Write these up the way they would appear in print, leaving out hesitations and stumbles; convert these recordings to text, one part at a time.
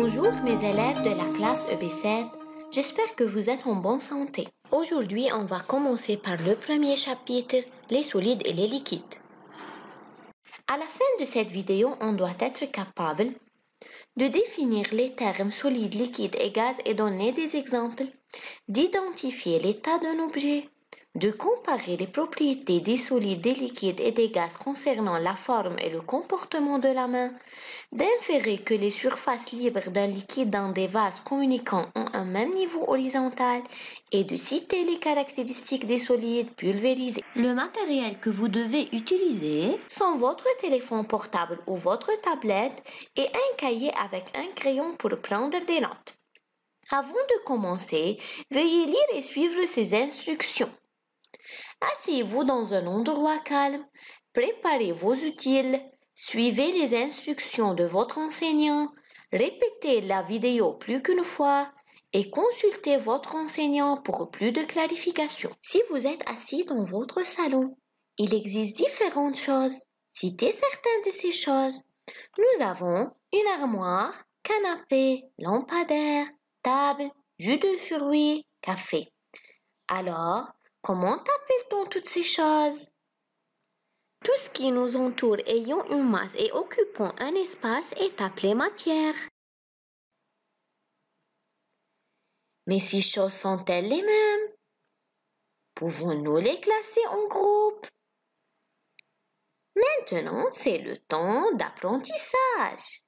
Bonjour mes élèves de la classe EB7, j'espère que vous êtes en bonne santé. Aujourd'hui, on va commencer par le premier chapitre, les solides et les liquides. À la fin de cette vidéo, on doit être capable de définir les termes solides, liquides et gaz et donner des exemples, d'identifier l'état d'un objet, de comparer les propriétés des solides, des liquides et des gaz concernant la forme et le comportement de la main, d'inférer que les surfaces libres d'un liquide dans des vases communiquant ont un même niveau horizontal et de citer les caractéristiques des solides pulvérisés. Le matériel que vous devez utiliser sont votre téléphone portable ou votre tablette et un cahier avec un crayon pour prendre des notes. Avant de commencer, veuillez lire et suivre ces instructions. Asseyez-vous dans un endroit calme, préparez vos utiles, suivez les instructions de votre enseignant, répétez la vidéo plus qu'une fois et consultez votre enseignant pour plus de clarifications. Si vous êtes assis dans votre salon, il existe différentes choses. Citez certaines de ces choses. Nous avons une armoire, canapé, lampadaire, table, jus de fruits, café. Alors, comment appelle-t-on toutes ces choses? Tout ce qui nous entoure ayant une masse et occupant un espace est appelé matière. Mais ces choses sont-elles les mêmes? Pouvons-nous les classer en groupes? Maintenant, c'est le temps d'apprentissage.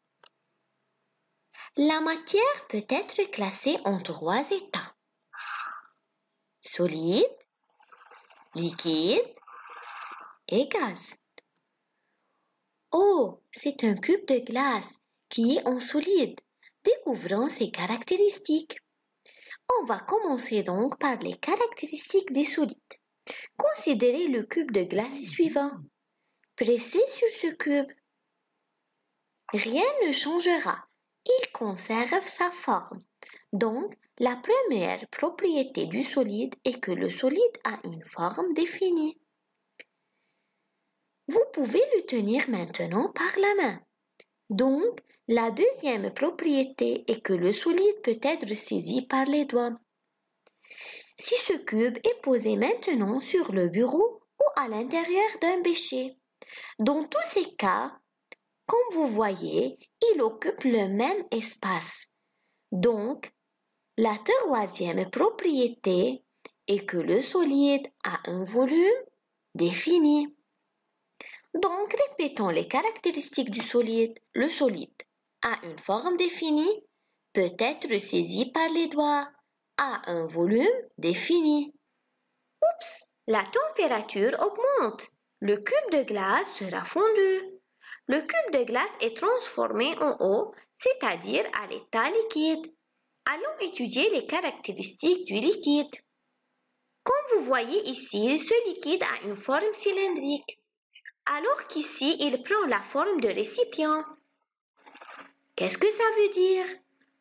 La matière peut être classée en 3 états. Solide, liquide et gaz. Oh, c'est un cube de glace qui est en solide. Découvrons ses caractéristiques. On va commencer donc par les caractéristiques des solides. Considérez le cube de glace suivant. Pressez sur ce cube. Rien ne changera. Il conserve sa forme. Donc, la première propriété du solide est que le solide a une forme définie. Vous pouvez le tenir maintenant par la main. Donc, la deuxième propriété est que le solide peut être saisi par les doigts. Si ce cube est posé maintenant sur le bureau ou à l'intérieur d'un bécher, dans tous ces cas, comme vous voyez, il occupe le même espace. Donc, la troisième propriété est que le solide a un volume défini. Donc, répétons les caractéristiques du solide. Le solide a une forme définie, peut être saisi par les doigts, a un volume défini. Oups, la température augmente. Le cube de glace sera fondu. Le cube de glace est transformé en eau, c'est-à-dire à l'état liquide. Allons étudier les caractéristiques du liquide. Comme vous voyez ici, ce liquide a une forme cylindrique, alors qu'ici, il prend la forme de récipient. Qu'est-ce que ça veut dire?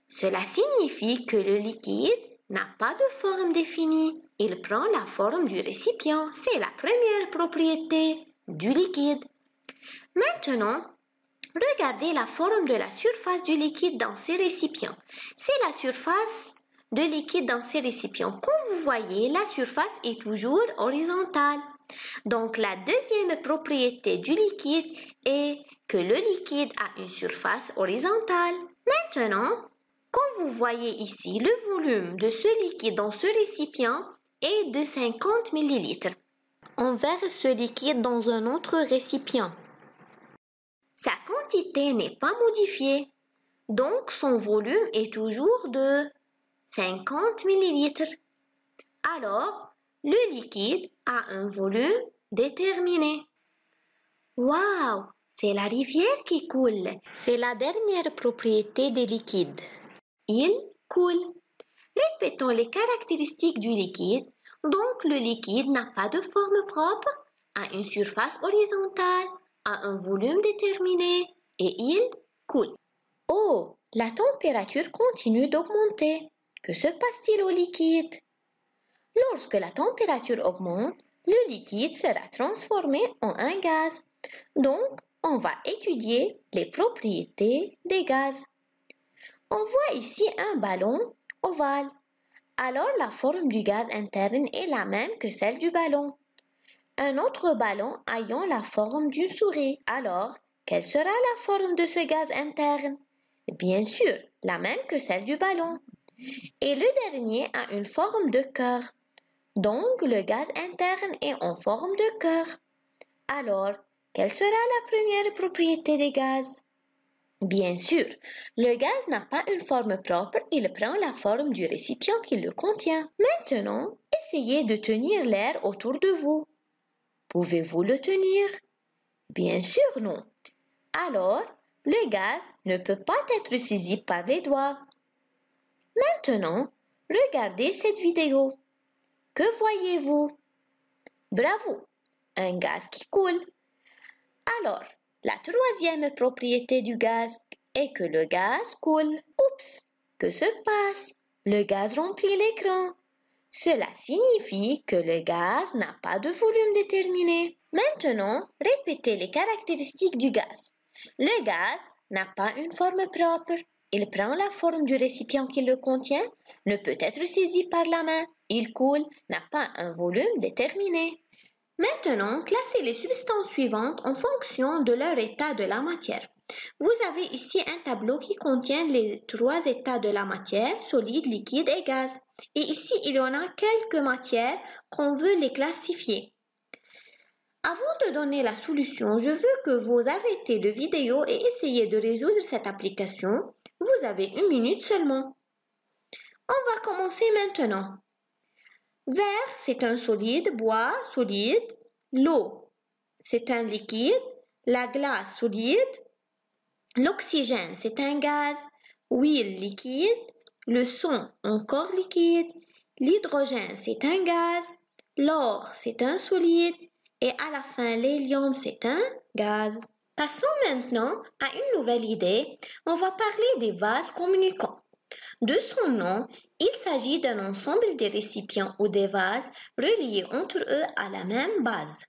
Cela signifie que le liquide n'a pas de forme définie. Il prend la forme du récipient. C'est la première propriété du liquide. Maintenant, regardez la forme de la surface du liquide dans ces récipients. C'est la surface de liquide dans ces récipients. Comme vous voyez, la surface est toujours horizontale. Donc, la deuxième propriété du liquide est que le liquide a une surface horizontale. Maintenant, comme vous voyez ici, le volume de ce liquide dans ce récipient est de 50 ml. On verse ce liquide dans un autre récipient. Sa quantité n'est pas modifiée, donc son volume est toujours de 50 ml. Alors, le liquide a un volume déterminé. Waouh, c'est la rivière qui coule. C'est la dernière propriété des liquides. Il coule. Répétons les caractéristiques du liquide. Donc, le liquide n'a pas de forme propre, a une surface horizontale, a un volume déterminé et il coule. Oh, la température continue d'augmenter. Que se passe-t-il au liquide? Lorsque la température augmente, le liquide sera transformé en un gaz. Donc, on va étudier les propriétés des gaz. On voit ici un ballon ovale. Alors la forme du gaz interne est la même que celle du ballon. Un autre ballon ayant la forme d'une souris. Alors, quelle sera la forme de ce gaz interne? Bien sûr, la même que celle du ballon. Et le dernier a une forme de cœur. Donc, le gaz interne est en forme de cœur. Alors, quelle sera la première propriété des gaz? Bien sûr, le gaz n'a pas une forme propre, il prend la forme du récipient qui le contient. Maintenant, essayez de tenir l'air autour de vous. Pouvez-vous le tenir? Bien sûr non. Alors, le gaz ne peut pas être saisi par les doigts. Maintenant, regardez cette vidéo. Que voyez-vous? Bravo! Un gaz qui coule. Alors, la troisième propriété du gaz est que le gaz coule. Oups! Que se passe? Le gaz remplit l'écran. Cela signifie que le gaz n'a pas de volume déterminé. Maintenant, répétez les caractéristiques du gaz. Le gaz n'a pas une forme propre. Il prend la forme du récipient qui le contient, ne peut être saisi par la main. Il coule, n'a pas un volume déterminé. Maintenant, classez les substances suivantes en fonction de leur état de la matière. Vous avez ici un tableau qui contient les trois états de la matière, solide, liquide et gaz. Et ici, il y en a quelques matières qu'on veut les classifier. Avant de donner la solution, je veux que vous arrêtez de vidéo et essayez de résoudre cette application. Vous avez 1 minute seulement. On va commencer maintenant. Verre, c'est un solide, bois, solide. L'eau, c'est un liquide. La glace, solide. L'oxygène, c'est un gaz. Huile, liquide. Le son, encore liquide. L'hydrogène, c'est un gaz. L'or, c'est un solide. Et à la fin, l'hélium, c'est un gaz. Passons maintenant à une nouvelle idée. On va parler des vases communicants. De son nom, il s'agit d'un ensemble de récipients ou de vases reliés entre eux à la même base.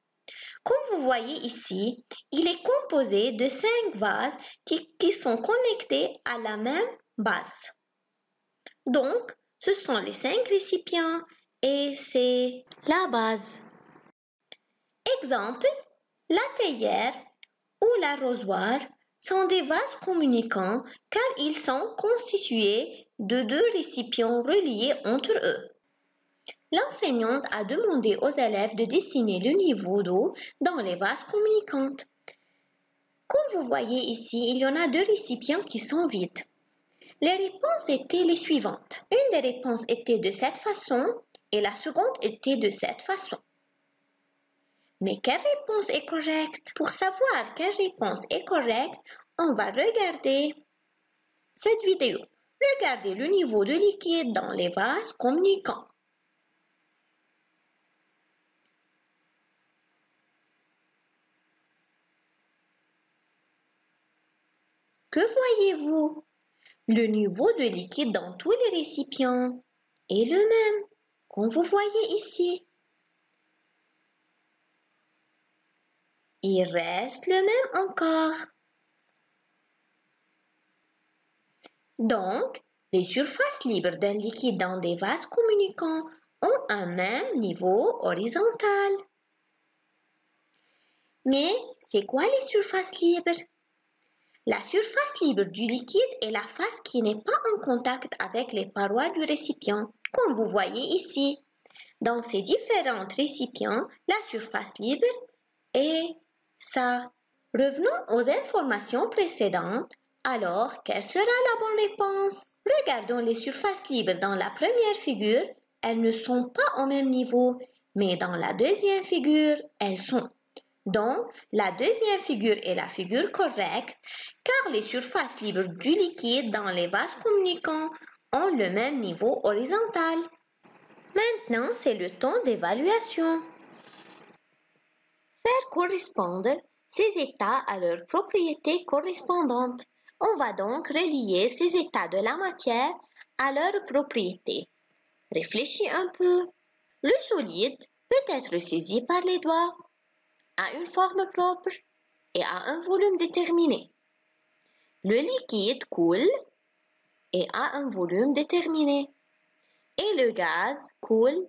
Comme vous voyez ici, il est composé de 5 vases qui sont connectés à la même base. Donc, ce sont les 5 récipients et c'est la base. Exemple, la théière ou l'arrosoir sont des vases communicants car ils sont constitués de 2 récipients reliés entre eux. L'enseignante a demandé aux élèves de dessiner le niveau d'eau dans les vases communicants. Comme vous voyez ici, il y en a 2 récipients qui sont vides. Les réponses étaient les suivantes. Une des réponses était de cette façon et la seconde était de cette façon. Mais quelle réponse est correcte? Pour savoir quelle réponse est correcte, on va regarder cette vidéo. Regardez le niveau de liquide dans les vases communicants. Que voyez-vous? Le niveau de liquide dans tous les récipients est le même, comme vous voyez ici. Il reste le même encore. Donc, les surfaces libres d'un liquide dans des vases communicants ont un même niveau horizontal. Mais c'est quoi les surfaces libres? La surface libre du liquide est la face qui n'est pas en contact avec les parois du récipient, comme vous voyez ici. Dans ces différents récipients, la surface libre est ça. Revenons aux informations précédentes. Alors, quelle sera la bonne réponse? Regardons les surfaces libres dans la première figure. Elles ne sont pas au même niveau, mais dans la deuxième figure, elles sont. Donc, la deuxième figure est la figure correcte, car les surfaces libres du liquide dans les vases communicants ont le même niveau horizontal. Maintenant, c'est le temps d'évaluation. Faire correspondre ces états à leurs propriétés correspondantes. On va donc relier ces états de la matière à leurs propriétés. Réfléchis un peu. Le solide peut être saisi par les doigts, a une forme propre et a un volume déterminé. Le liquide coule et a un volume déterminé. Et le gaz coule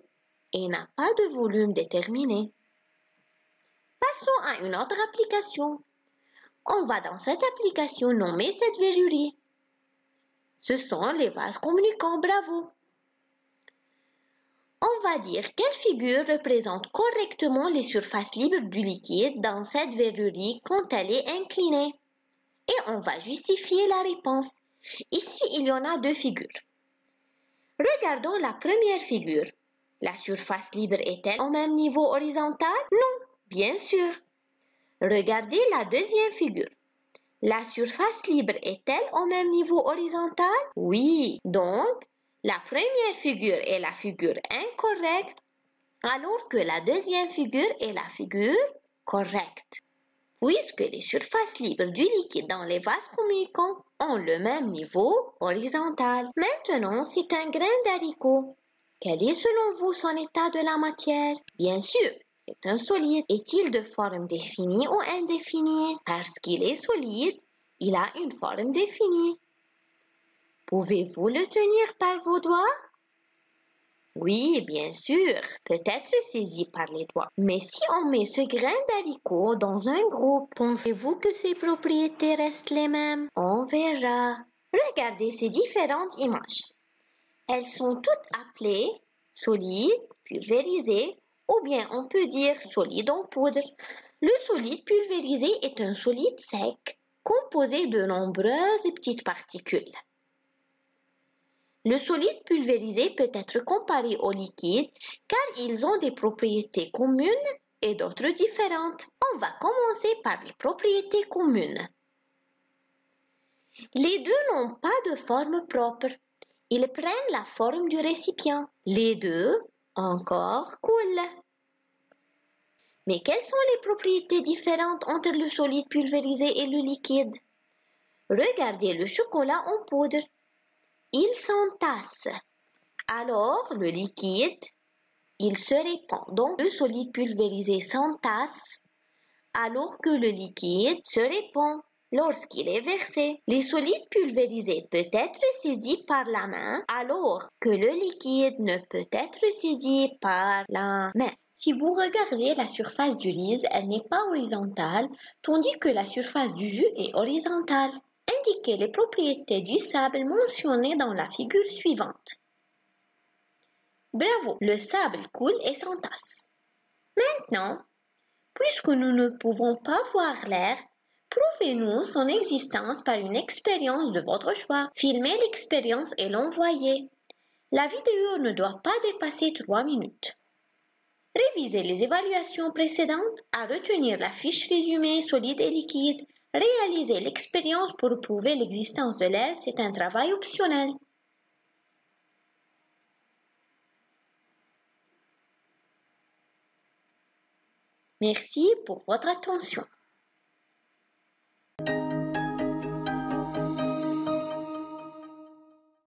et n'a pas de volume déterminé. Passons à une autre application. On va dans cette application nommer cette verrurie. Ce sont les vases communicants, bravo. On va dire quelle figure représente correctement les surfaces libres du liquide dans cette verrurie quand elle est inclinée. Et on va justifier la réponse. Ici, il y en a deux figures. Regardons la première figure. La surface libre est-elle au même niveau horizontal? Non, bien sûr. Regardez la deuxième figure. La surface libre est-elle au même niveau horizontal? Oui. Donc, la première figure est la figure incorrecte, alors que la deuxième figure est la figure correcte. Puisque les surfaces libres du liquide dans les vases communicants ont le même niveau horizontal. Maintenant, c'est un grain d'haricot. Quel est selon vous son état de la matière? Bien sûr, c'est un solide. Est-il de forme définie ou indéfinie? Parce qu'il est solide, il a une forme définie. Pouvez-vous le tenir par vos doigts? Oui, bien sûr, peut-être saisi par les doigts. Mais si on met ce grain d'haricot dans un groupe, pensez-vous que ses propriétés restent les mêmes? On verra. Regardez ces différentes images. Elles sont toutes appelées solides, pulvérisées, ou bien on peut dire solide en poudre. Le solide pulvérisé est un solide sec, composé de nombreuses petites particules. Le solide pulvérisé peut être comparé au liquide car ils ont des propriétés communes et d'autres différentes. On va commencer par les propriétés communes. Les deux n'ont pas de forme propre. Ils prennent la forme du récipient. Les deux, encore, coulent. Mais quelles sont les propriétés différentes entre le solide pulvérisé et le liquide? Regardez le chocolat en poudre. Il s'entasse. Alors, le liquide, il se répand. Donc, le solide pulvérisé s'entasse alors que le liquide se répand lorsqu'il est versé. Les solides pulvérisés peuvent être saisis par la main alors que le liquide ne peut être saisi par la main. Si vous regardez la surface du riz, elle n'est pas horizontale, tandis que la surface du jus est horizontale. Indiquez les propriétés du sable mentionnées dans la figure suivante. Bravo, le sable coule et s'entasse. Maintenant, puisque nous ne pouvons pas voir l'air, prouvez-nous son existence par une expérience de votre choix. Filmez l'expérience et l'envoyez. La vidéo ne doit pas dépasser 3 minutes. Révisez les évaluations précédentes à retenir la fiche résumée solide et liquide. Réalisez l'expérience pour prouver l'existence de l'air, c'est un travail optionnel. Merci pour votre attention.